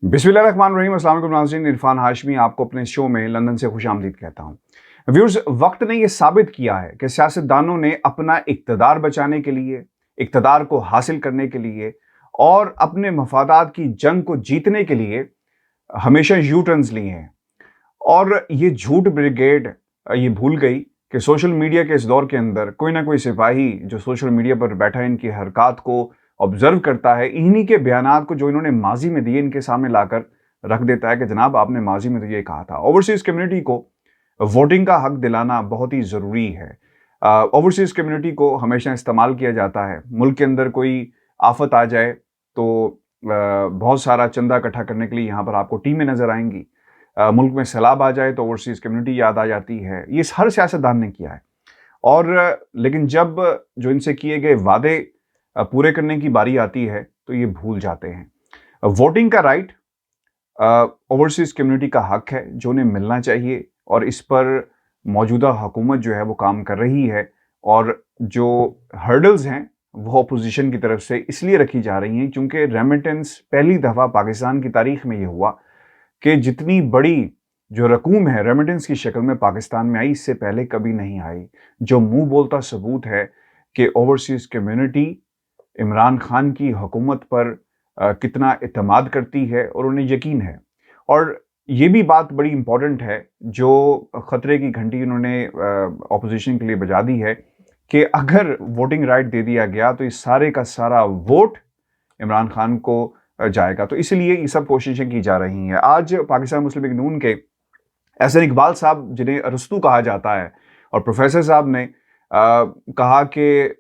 बिस्मिल्लाहिर्रहमानिर्रहीम। अस्सलाम वालेकुम नाज़रीन, इरफान हाशमी आपको अपने शो में लंदन से खुशामदीद कहता हूँ। व्यूअर्स, वक्त ने यह साबित किया है कि सियासतदानों ने अपना इक़्तिदार बचाने के लिए, इक़्तिदार को हासिल करने के लिए और अपने मफादात की जंग को जीतने के लिए हमेशा यू टर्न्स लिए हैं। और ये झूठ ब्रिगेड ये भूल गई कि सोशल मीडिया के इस दौर के अंदर कोई ना कोई सिपाही जो सोशल मीडिया पर बैठा है, इनकी हरकत को ऑब्जर्व करता है, इन्हीं के बयानात को जो इन्होंने माजी में दिए इनके सामने लाकर रख देता है कि जनाब आपने माजी में तो ये कहा था। ओवरसीज़ कम्युनिटी को वोटिंग का हक दिलाना बहुत ही ज़रूरी है। ओवरसीज़ कम्युनिटी को हमेशा इस्तेमाल किया जाता है, मुल्क के अंदर कोई आफत आ जाए तो बहुत सारा चंदा इकट्ठा करने के लिए यहाँ पर आपको टीमें नज़र आएंगी। मुल्क में सैलाब आ जाए तो ओवरसीज़ कम्युनिटी याद आ जाती है। ये हर सियासतदान ने किया है। और लेकिन जब जो इनसे किए गए वादे पूरे करने की बारी आती है तो ये भूल जाते हैं। वोटिंग का राइट ओवरसीज़ कम्युनिटी का हक है जो उन्हें मिलना चाहिए, और इस पर मौजूदा हुकूमत जो है वो काम कर रही है। और जो हर्डल्स हैं वो अपोजिशन की तरफ से इसलिए रखी जा रही हैं क्योंकि रेमिटेंस पहली दफ़ा पाकिस्तान की तारीख में ये हुआ कि जितनी बड़ी जो रकूम है रेमिटेंस की शक्ल में पाकिस्तान में आई, इससे पहले कभी नहीं आई। जो मुंह बोलता सबूत है कि ओवरसीज़ कम्युनिटी इमरान खान की हुकूमत पर कितना इत्मीनान करती है और उन्हें यकीन है। और ये भी बात बड़ी इंपॉर्टेंट है जो ख़तरे की घंटी उन्होंने अपोजिशन के लिए बजा दी है कि अगर वोटिंग राइट दे दिया गया तो इस सारे का सारा वोट इमरान खान को जाएगा। तो इसलिए ये सब कोशिशें की जा रही हैं। आज पाकिस्तान मुस्लिम लीग नून के एहसन इकबाल साहब, जिन्हें अरस्तू कहा जाता है, और प्रोफेसर साहब ने कहा कि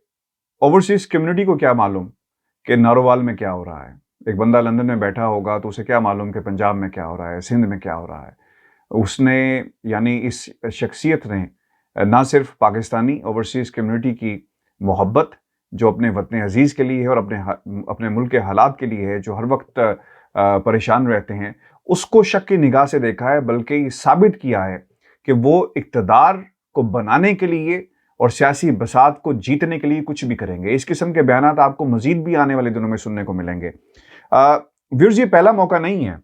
ओवरसीज़ कम्युनिटी को क्या मालूम कि नारोवाल में क्या हो रहा है। एक बंदा लंदन में बैठा होगा तो उसे क्या मालूम कि पंजाब में क्या हो रहा है, सिंध में क्या हो रहा है। उसने यानी इस शख्सियत ने ना सिर्फ पाकिस्तानी ओवरसीज़ कम्युनिटी की मोहब्बत जो अपने वतन अजीज़ के लिए है और अपने मुल्क के हालात के लिए है, जो हर वक्त परेशान रहते हैं, उसको शक की निगाह से देखा है, बल्कि ये साबित किया है कि वो इक़्तिदार को बनाने के लिए और सियासी बसात को जीतने के लिए कुछ भी करेंगे। इस किस्म के बयानात आपको मजीद भी आने वाले दिनों में सुनने को मिलेंगे। व्यूअर्स, ये पहला मौका नहीं है।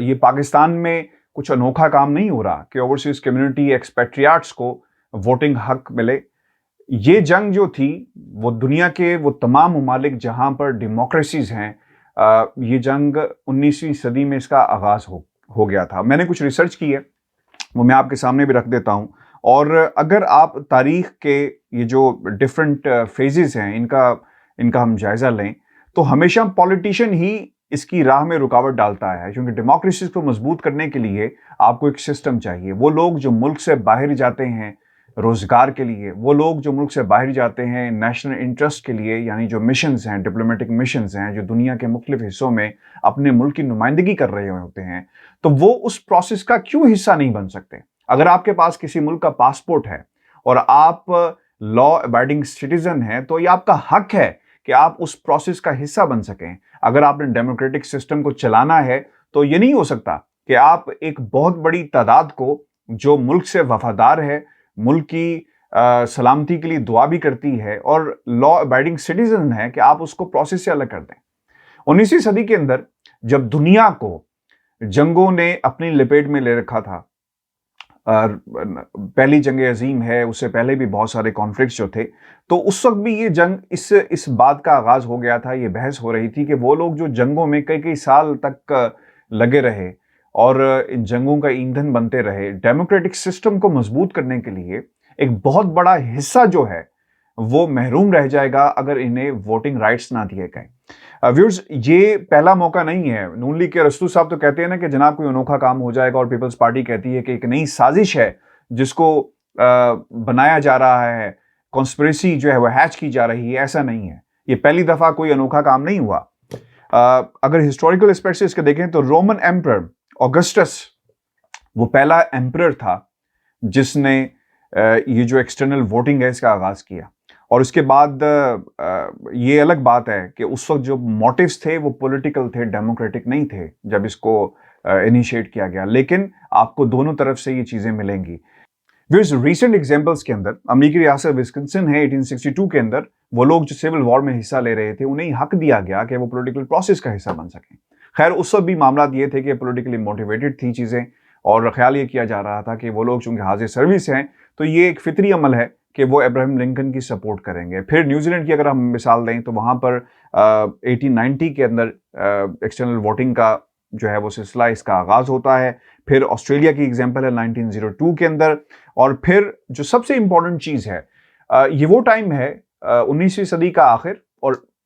ये पाकिस्तान में कुछ अनोखा काम नहीं हो रहा कि ओवरसीज़ कम्युनिटी एक्सपेट्रियाट्स को वोटिंग हक मिले। ये जंग जो थी वो दुनिया के वो तमाम ममालिक जहां पर डेमोक्रेसीज हैं, ये जंग 19वीं सदी में इसका आगाज हो गया था। मैंने कुछ रिसर्च की है, वो मैं आपके सामने भी रख देता हूं। और अगर आप तारीख के ये जो डिफरेंट फेजेस हैं इनका हम जायजा लें तो हमेशा पॉलिटिशियन ही इसकी राह में रुकावट डालता है, क्योंकि डेमोक्रेसी को मजबूत करने के लिए आपको एक सिस्टम चाहिए। वो लोग जो मुल्क से बाहर जाते हैं रोजगार के लिए, वो लोग जो मुल्क से बाहर जाते हैं नेशनल इंटरेस्ट के लिए, यानी जो मिशंस हैं, डिप्लोमेटिक मिशंस हैं, जो दुनिया के मुख्तलिफ हिस्सों में अपने मुल्क की नुमाइंदगी कर रहे होते हैं, तो वो उस प्रोसेस का क्यों हिस्सा नहीं बन सकते। अगर आपके पास किसी मुल्क का पासपोर्ट है और आप लॉ अबाइडिंग सिटीजन हैं, तो ये आपका हक है कि आप उस प्रोसेस का हिस्सा बन सकें। अगर आपने डेमोक्रेटिक सिस्टम को चलाना है तो ये नहीं हो सकता कि आप एक बहुत बड़ी तादाद को जो मुल्क से वफादार है, मुल्क की सलामती के लिए दुआ भी करती है और लॉ अबाइडिंग सिटीजन है, कि आप उसको प्रोसेस से अलग कर दें। 19वीं सदी के अंदर जब दुनिया को जंगों ने अपनी लपेट में ले रखा था, पहली जंग अजीम है, उससे पहले भी बहुत सारे कॉन्फ्लिक्ट्स जो थे, तो उस वक्त भी ये जंग इस बात का आगाज हो गया था, ये बहस हो रही थी कि वो लोग जो जंगों में कई कई साल तक लगे रहे और इन जंगों का ईंधन बनते रहे, डेमोक्रेटिक सिस्टम को मजबूत करने के लिए एक बहुत बड़ा हिस्सा जो है वो महरूम रह जाएगा अगर इन्हें वोटिंग राइट्स ना दिए गए। व्यूअर्स, ये पहला मौका नहीं है। नून लीग के अरस्तू साहब तो कहते हैं ना कि जनाब कोई अनोखा काम हो जाएगा, और पीपल्स पार्टी कहती है कि एक नई साजिश है जिसको बनाया जा रहा है, कॉन्स्पिरेसी जो है वो हैच की जा रही है। ऐसा नहीं है, ये पहली दफा कोई अनोखा काम नहीं हुआ। अगर हिस्टोरिकल एस्पेक्ट से इसके देखें तो रोमन एम्परर ऑगस्टस वो पहला एम्परर था जिसने ये जो एक्सटर्नल वोटिंग है इसका आगाज किया। और उसके बाद ये अलग बात है कि उस वक्त जो मोटिव्स थे वो पॉलिटिकल थे, डेमोक्रेटिक नहीं थे जब इसको इनिशिएट किया गया। लेकिन आपको दोनों तरफ से ये चीजें मिलेंगी। व्यूअर्स, रीसेंट एग्जांपल्स के अंदर अमेरिकी रियासत विस्कॉन्सिन है, 1862 के अंदर वो लोग जो सिविल वॉर में हिस्सा ले रहे थे उन्हें हक दिया गया कि वो पॉलिटिकल प्रोसेस का हिस्सा बन सकें। खैर उस वक्त भी मामला ये थे कि पॉलिटिकली मोटिवेटेड थी चीज़ें, और ख्याल ये किया जा रहा था कि वो लोग चूंकि हाजिर सर्विस हैं तो ये एक फितरी अमल है कि वो अब्राहम लिंकन की सपोर्ट करेंगे। फिर न्यूजीलैंड की अगर हम मिसाल दें तो वहाँ पर 1890 के अंदर एक्सटर्नल वोटिंग का जो है वो सिलसिला इसका आगाज़ होता है। फिर ऑस्ट्रेलिया की एग्जांपल है 1902 के अंदर। और फिर जो सबसे इम्पोर्टेंट चीज़ है, ये वो टाइम है 19वीं सदी का आखिर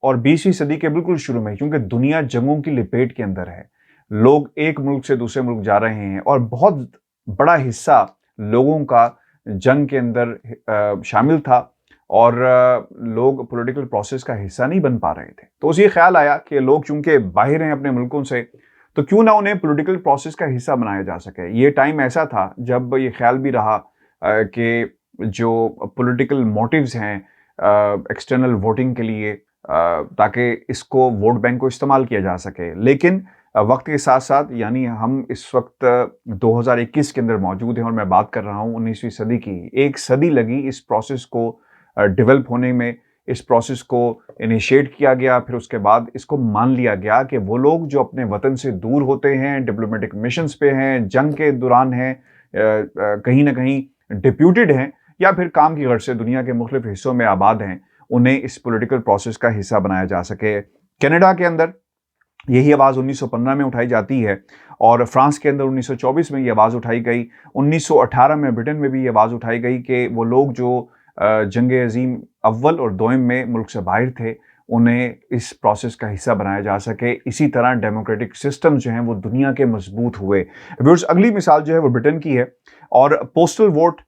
और 20वीं सदी के बिल्कुल शुरू में, क्योंकि दुनिया जंगों की लपेट के अंदर है। लोग एक मुल्क से दूसरे मुल्क जा रहे हैं और बहुत बड़ा हिस्सा लोगों का जंग के अंदर शामिल था और लोग पॉलिटिकल प्रोसेस का हिस्सा नहीं बन पा रहे थे। तो उसे ख्याल आया कि लोग चूंकि बाहर हैं अपने मुल्कों से, तो क्यों ना उन्हें पॉलिटिकल प्रोसेस का हिस्सा बनाया जा सके। ये टाइम ऐसा था जब ये ख्याल भी रहा कि जो पॉलिटिकल मोटिव्स हैं एक्सटर्नल वोटिंग के लिए, ताकि इसको वोट बैंक को इस्तेमाल किया जा सके। लेकिन वक्त के साथ साथ, यानी हम इस वक्त 2021 के अंदर मौजूद हैं और मैं बात कर रहा हूँ 19वीं सदी की। एक सदी लगी इस प्रोसेस को डेवलप होने में, इस प्रोसेस को इनिशिएट किया गया, फिर उसके बाद इसको मान लिया गया कि वो लोग जो अपने वतन से दूर होते हैं, डिप्लोमेटिक मिशंस पे हैं, जंग के दौरान हैं, कहीं ना कहीं डिप्यूटेड हैं या फिर काम की गर्ज से दुनिया के मुख्तलिफ हिस्सों में आबाद हैं, उन्हें इस पॉलिटिकल प्रोसेस का हिस्सा बनाया जा सके। कनाडा के अंदर यही आवाज़ 1915 में उठाई जाती है और फ्रांस के अंदर 1924 में ये आवाज़ उठाई गई। 1918 में ब्रिटेन में भी ये आवाज़ उठाई गई कि वो लोग जो जंग अजीम अव्वल और दोयम में मुल्क से बाहर थे, उन्हें इस प्रोसेस का हिस्सा बनाया जा सके। इसी तरह डेमोक्रेटिक सिस्टम जो हैं वो दुनिया के मजबूत हुए। व्यूअर्स, अगली मिसाल जो है वो ब्रिटेन की है और पोस्टल वोट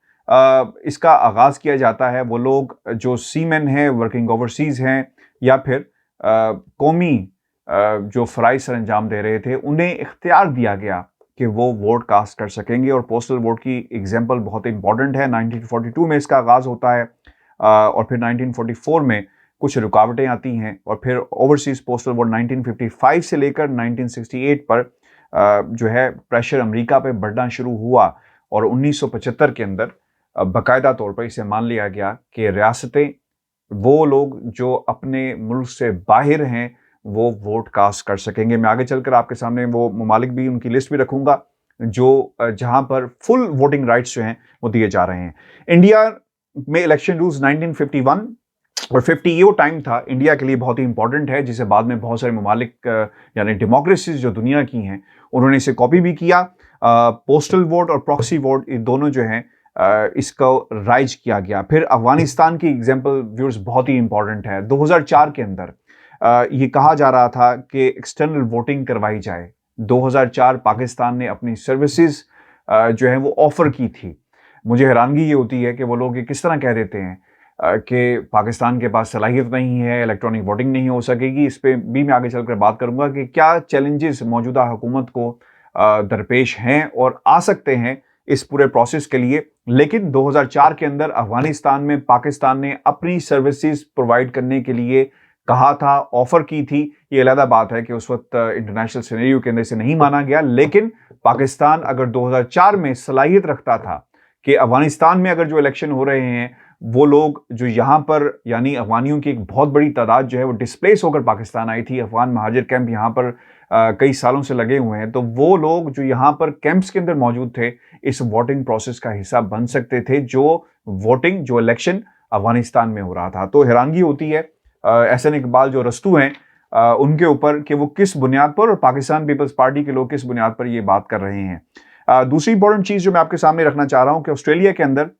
इसका आगाज़ किया जाता है। वो लोग जो सीमैन हैं, वर्किंग ओवरसीज़ हैं या फिर कौमी जो फ़राइज़ सर अंजाम दे रहे थे, उन्हें इख्तियार दिया गया कि वो वोट कास्ट कर सकेंगे। और पोस्टल वोट की एग्जांपल बहुत इंपॉर्टेंट है। 1942 में इसका आगाज़ होता है और फिर 1944 में कुछ रुकावटें आती हैं और फिर ओवरसीज़ पोस्टल वोट 1955 से लेकर 1968 पर जो है प्रेशर अमेरिका पे बढ़ना शुरू हुआ और 1975 के अंदर बाकायदा तौर पर इसे मान लिया गया कि रियासतें, वो लोग जो अपने मुल्क से बाहर हैं, वो वोट कास्ट कर सकेंगे। मैं आगे चलकर आपके सामने वो ममालिक भी, उनकी लिस्ट भी रखूंगा जो जहां पर फुल वोटिंग राइट्स जो हैं वो दिए जा रहे हैं। इंडिया में इलेक्शन रूल्स 1951 और 50 ये वो टाइम था इंडिया के लिए बहुत ही इंपॉर्टेंट है, जिसे बाद में बहुत सारे ममालिक यानी डेमोक्रेसीज जो दुनिया की हैं उन्होंने इसे कॉपी भी किया। पोस्टल वोट और प्रॉक्सी वोट ये दोनों जो हैं इसको राइज किया गया। फिर अफगानिस्तान की एग्जाम्पल व्यूअर्स बहुत ही इंपॉर्टेंट है। 2004 के अंदर ये कहा जा रहा था कि एक्सटर्नल वोटिंग करवाई जाए। 2004 पाकिस्तान ने अपनी सर्विसेज जो है वो ऑफर की थी। मुझे हैरानगी ये होती है कि वो लोग ये किस तरह कह देते हैं कि पाकिस्तान के पास सलाहियत नहीं है, इलेक्ट्रॉनिक वोटिंग नहीं हो सकेगी। इस पर भी मैं आगे चलकर बात करूंगा कि क्या चैलेंजेस मौजूदा हुकूमत को दरपेश हैं और आ सकते हैं इस पूरे प्रोसेस के लिए। लेकिन 2004 के अंदर अफगानिस्तान में पाकिस्तान ने अपनी सर्विसेज प्रोवाइड करने के लिए कहा था, ऑफर की थी। ये अलग बात है कि उस वक्त इंटरनेशनल सिनेरियो के अंदर से नहीं माना गया। लेकिन पाकिस्तान अगर 2004 में सलाहियत रखता था कि अफगानिस्तान में अगर जो इलेक्शन हो रहे हैं, वो लोग जो यहाँ पर, यानी अफगानियों की एक बहुत बड़ी तादाद जो है वो डिस्प्लेस होकर पाकिस्तान आई थी, अफगान महाजिर कैंप यहाँ पर कई सालों से लगे हुए हैं, तो वो लोग जो यहाँ पर कैंप्स के अंदर मौजूद थे इस वोटिंग प्रोसेस का हिस्सा बन सकते थे, जो इलेक्शन अफगानिस्तान में हो रहा था। तो हैरानगी होती है एहसन इकबाल जो रस्तू हैं उनके ऊपर कि वो किस बुनियाद पर, और पाकिस्तान पीपल्स पार्टी के लोग किस बुनियाद पर ये बात कर रहे हैं। दूसरी इंपॉर्टेंट चीज़ जो मैं आपके सामने रखना चाह रहा हूँ कि ऑस्ट्रेलिया के अंदर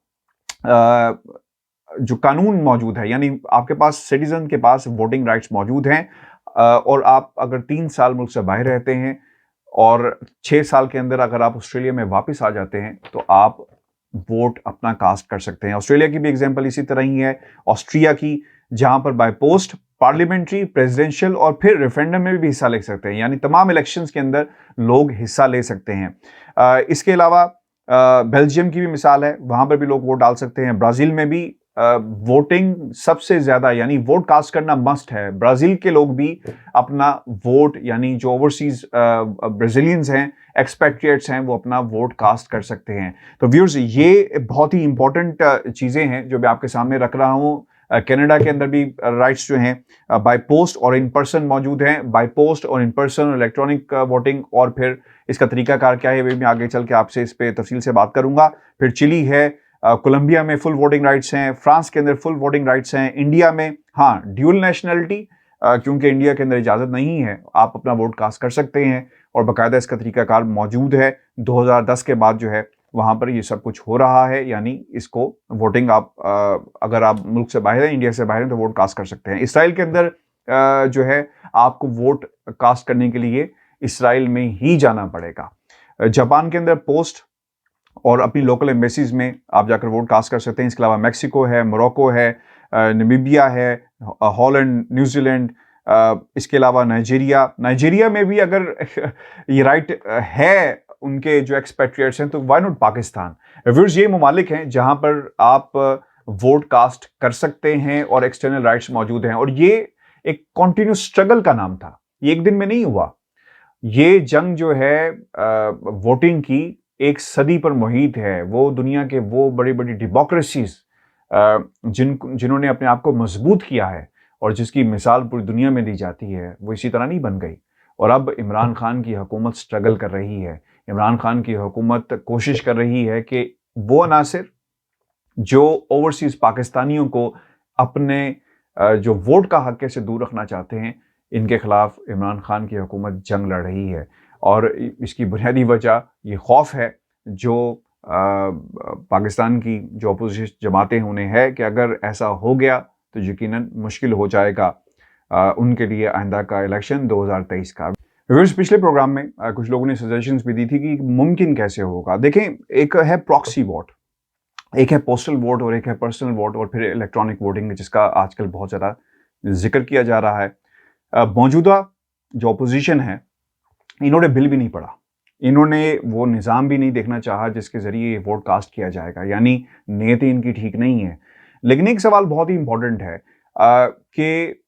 जो कानून मौजूद है, यानी आपके पास सिटीजन के पास वोटिंग राइट्स मौजूद हैं और आप अगर 3 साल मुल्क से बाहर रहते हैं और 6 साल के अंदर अगर आप ऑस्ट्रेलिया में वापस आ जाते हैं तो आप वोट अपना कास्ट कर सकते हैं। ऑस्ट्रेलिया की भी एग्जांपल इसी तरह ही है। ऑस्ट्रिया की, जहां पर बाय पोस्ट, पार्लियामेंट्री, प्रेसिडेंशियल और फिर रेफरेंडम में भी हिस्सा ले सकते हैं, यानी तमाम इलेक्शंस के अंदर लोग हिस्सा ले सकते हैं। इसके अलावा बेल्जियम की भी मिसाल है, वहां पर भी लोग वोट डाल सकते हैं। ब्राज़ील में भी वोटिंग सबसे ज्यादा, यानी वोट कास्ट करना मस्ट है। ब्राज़ील के लोग भी अपना वोट, यानी जो ओवरसीज ब्राज़ीलियंस हैं, एक्सपेट्रिएट्स हैं, वो अपना वोट कास्ट कर सकते हैं। तो व्यूअर्स, ये बहुत ही इंपॉर्टेंट चीजें हैं जो मैं आपके सामने रख रहा हूँ कनाडा के अंदर भी राइट्स जो हैं बाय पोस्ट और इन पर्सन मौजूद हैं, बाय पोस्ट और इन पर्सन, इलेक्ट्रॉनिक वोटिंग, और फिर इसका तरीकाकार क्या है वे मैं आगे चल के आपसे इस पे तफसील से बात करूंगा। फिर चिली है, कोलंबिया में फुल वोटिंग राइट्स हैं, फ्रांस के अंदर फुल वोटिंग राइट्स हैं, इंडिया में हाँ ड्यूल नेशनलिटी, क्योंकि इंडिया के अंदर इजाज़त नहीं है, आप अपना वोट कास्ट कर सकते हैं और बाकायदा इसका तरीकाकार मौजूद है। 2010 के बाद जो है वहाँ पर ये सब कुछ हो रहा है, यानी इसको वोटिंग आप अगर आप मुल्क से बाहर हैं, इंडिया से बाहर हैं, तो वोट कास्ट कर सकते हैं। इसराइल के अंदर जो है आपको वोट कास्ट करने के लिए इसराइल में ही जाना पड़ेगा। जापान के अंदर पोस्ट और अपनी लोकल एम्बेसीज में आप जाकर वोट कास्ट कर सकते हैं। इसके अलावा मैक्सिको है, मोरक्को है, नमीबिया है, हॉलैंड, न्यूजीलैंड, इसके अलावा नाइजीरिया में भी अगर ये राइट है उनके जो एक्सपेट्रिएट्स हैं, तो वाई नॉट पाकिस्तान। व्यूअर्स, ये ममालिक हैं जहां पर आप वोट कास्ट कर सकते हैं और एक्सटर्नल राइट्स मौजूद हैं। और ये एक कॉन्टिन्यूस स्ट्रगल का नाम था, ये एक दिन में नहीं हुआ। ये जंग जो है वोटिंग की एक सदी पर मुहित है। वो दुनिया के वो बड़ी बड़ी डेमोक्रेसीज जिन्होंने अपने आप को मजबूत किया है और जिसकी मिसाल पूरी दुनिया में दी जाती है, वो इसी तरह नहीं बन गई। और अब इमरान खान की हुकूमत स्ट्रगल कर रही है। इमरान खान की हुकूमत कोशिश कर रही है कि वो अनासिर जो ओवरसीज पाकिस्तानियों को अपने जो वोट का हक से दूर रखना चाहते हैं, इनके खिलाफ इमरान खान की हुकूमत जंग लड़ रही है। और इसकी बुनियादी वजह ये खौफ है जो पाकिस्तान की जो अपोजिशन जमातें हैं उन्हें है कि अगर ऐसा हो गया तो यकीनन मुश्किल हो जाएगा उनके लिए आइंदा का इलेक्शन 2023 का। व्यूअर्स, पिछले प्रोग्राम में कुछ लोगों ने सजेशंस भी दी थी कि मुमकिन कैसे होगा। देखें, एक है प्रॉक्सी वोट, एक है पोस्टल वोट और एक है पर्सनल वोट, और फिर इलेक्ट्रॉनिक वोटिंग जिसका आजकल बहुत ज़्यादा जिक्र किया जा रहा है। मौजूदा जो अपोजिशन है इन्होंने बिल भी नहीं पढ़ा, इन्होंने वो निज़ाम भी नहीं देखना चाहा जिसके ज़रिए ये वोट कास्ट किया जाएगा, यानी नीयतें इनकी ठीक नहीं है। लेकिन एक सवाल बहुत ही इंपॉर्टेंट है कि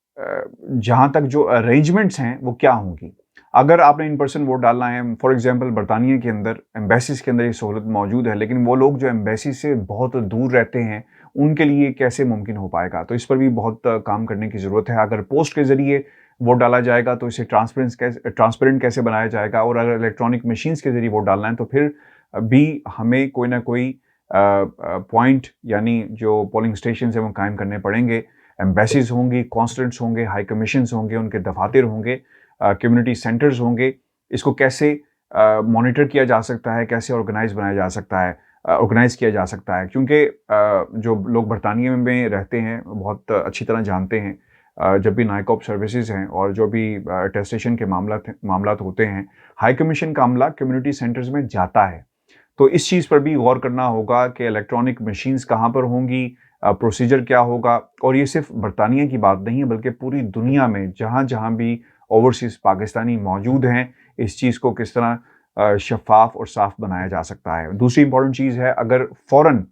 जहाँ तक जो अरेंजमेंट्स हैं वो क्या होंगी। अगर आपने इन पर्सन वोट डालना है, फॉर एग्जांपल बरतानिया के अंदर एम्बेसीज के अंदर ये सहूलत मौजूद है, लेकिन वो लोग जो एम्बेसी से बहुत दूर रहते हैं उनके लिए कैसे मुमकिन हो पाएगा। तो इस पर भी बहुत काम करने की ज़रूरत है। अगर पोस्ट के ज़रिए वोट डाला जाएगा तो इसे ट्रांसपेरेंट कैसे बनाया जाएगा, और अगर इलेक्ट्रॉनिक मशीन्स के ज़रिए वोट डालना है तो फिर भी हमें कोई ना कोई पॉइंट यानी जो पोलिंग स्टेशन हैं वो कायम करने पड़ेंगे। एम्बेसीज होंगी, कॉन्सुलेट्स होंगे, हाई कमीशंस होंगे, उनके दफातर होंगे, कम्युनिटी सेंटर्स होंगे। इसको कैसे मॉनिटर किया जा सकता है, कैसे ऑर्गेनाइज किया जा सकता है, क्योंकि जो लोग बरतानिया में रहते हैं बहुत अच्छी तरह जानते हैं जब भी नाइकॉप सर्विसेज हैं और जो भी अटेस्टेशन के मामलात होते हैं, हाई कमीशन का अमला कम्युनिटी सेंटर्स में जाता है। तो इस चीज़ पर भी गौर करना होगा कि इलेक्ट्रॉनिक मशीन्स कहाँ पर होंगी, प्रोसीजर क्या होगा। और ये सिर्फ बरतानिया की बात नहीं है बल्कि पूरी दुनिया में जहाँ जहाँ भी ओवरसीज पाकिस्तानी मौजूद हैं, इस चीज़ को किस तरह शफाफ और साफ बनाया जा सकता है। दूसरी इंपॉर्टेंट चीज़ है, अगर फ़ौरन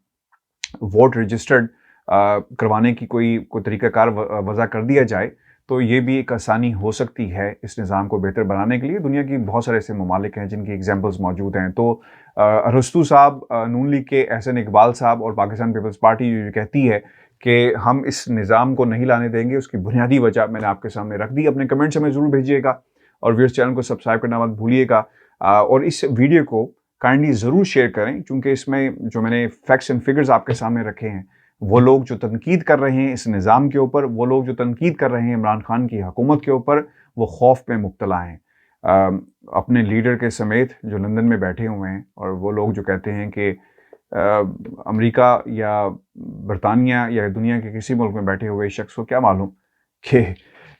वोट रजिस्टर्ड करवाने की कोई तरीक़ाकार वज़ा कर दिया जाए तो ये भी एक आसानी हो सकती है इस निज़ाम को बेहतर बनाने के लिए। दुनिया की बहुत सारे ऐसे ममालिक हैं जिनकी एग्जाम्पल्स मौजूद हैं। तो अरस्तु साहब, नून लीग के एहसन इकबाल साहब और पाकिस्तान पीपल्स पार्टी जो कहती है कि हम इस निज़ाम को नहीं लाने देंगे, उसकी बुनियादी वजह मैंने आपके सामने रख दी। अपने कमेंट्स हमें ज़रूर भेजिएगा और व्यूअर्स चैनल को सब्सक्राइब करना मत भूलिएगा, और इस वीडियो को काइंडली ज़रूर शेयर करें, क्योंकि इसमें जो मैंने फैक्ट्स एंड फिगर्स आपके सामने रखे हैं, वो लोग जो तनकीद कर रहे हैं इस निज़ाम के ऊपर, वो लोग जो तनकीद कर रहे हैं इमरान खान की हुकूमत के ऊपर, वो खौफ में मुब्तला हैं अपने लीडर के समेत जो लंदन में बैठे हुए हैं। और वो लोग जो कहते हैं कि अमेरिका या बरतानिया या दुनिया के किसी मुल्क में बैठे हुए शख्स को क्या मालूम कि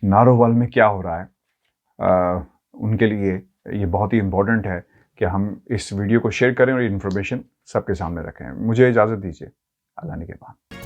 नारोवाल में क्या हो रहा है। उनके लिए ये बहुत ही इम्पोर्टेंट है कि हम इस वीडियो को शेयर करें और ये इन्फॉर्मेशन सबके सामने रखें। मुझे इजाज़त दीजिए, अल्लाह ने के बाद।